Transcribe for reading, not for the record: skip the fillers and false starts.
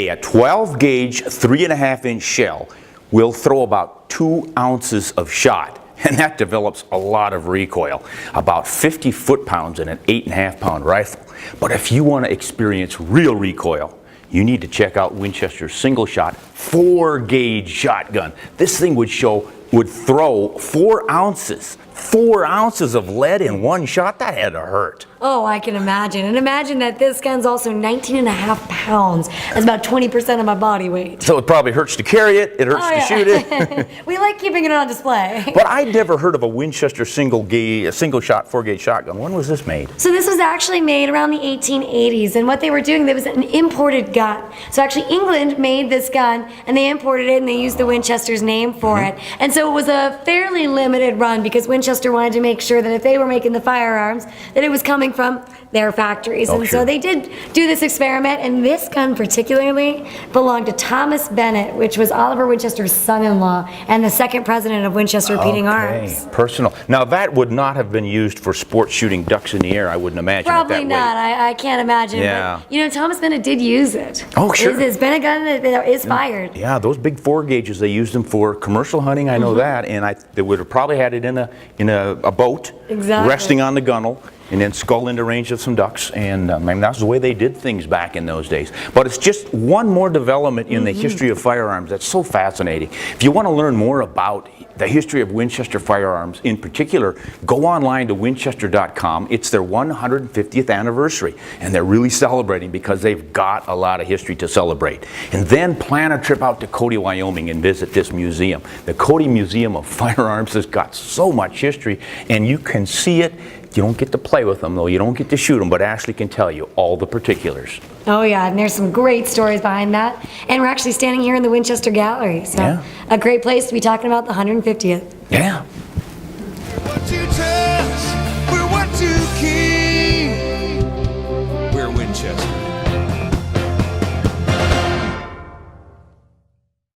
A 12 gauge 3.5 inch shell will throw about 2 ounces of shot, and that develops a lot of recoil, about 50 foot-pounds in an 8.5 pound rifle. But if you want to experience real recoil, you need to check out Winchester's single shot 4 gauge shotgun. This thing would throw 4 ounces. 4 ounces of lead in one shot? That had to hurt. Oh, I can imagine. And imagine that this gun's also 19.5 pounds. That's about 20% of my body weight. So it probably hurts to carry it. It hurts to shoot it. We like keeping it on display. But I'd never heard of a Winchester single shot 4 gauge shotgun. When was this made? So this was actually made around the 1880s, and what they were doing, there was an imported gun. So actually England made this gun, and they imported it, and they used the Winchester's name for it. And so it was a fairly limited run, because Winchester wanted to make sure that if they were making the firearms, that it was coming from their factories. And so they did do this experiment, and this gun particularly belonged to Thomas Bennett, which was Oliver Winchester's son-in-law and the second president of Winchester Repeating Arms. Personal. Now that would not have been used for sports shooting ducks in the air, I wouldn't imagine. Probably not. I can't imagine. Yeah. But, you know, Thomas Bennett did use it. Oh, sure. It's been a gun that is fired. Yeah, those big 4 gauges, they used them for commercial hunting, I know that, and they would have probably had it in a boat, resting on the gunnel, and then scull into range of some ducks, and I mean, that's the way they did things back in those days. But it's just one more development in the history of firearms that's so fascinating. If you want to learn more about the history of Winchester firearms in particular, go online to winchester.com. It's their 150th anniversary, and they're really celebrating because they've got a lot of history to celebrate. And then plan a trip out to Cody, Wyoming and visit this museum. The Cody Museum of Firearms has got so much history, and you can see it. You don't get to play with them, though. You don't get to shoot them, but Ashely can tell you all the particulars. Oh, yeah, and there's some great stories behind that. And we're actually standing here in the Winchester Gallery, so a great place to be talking about the 150th. Yeah.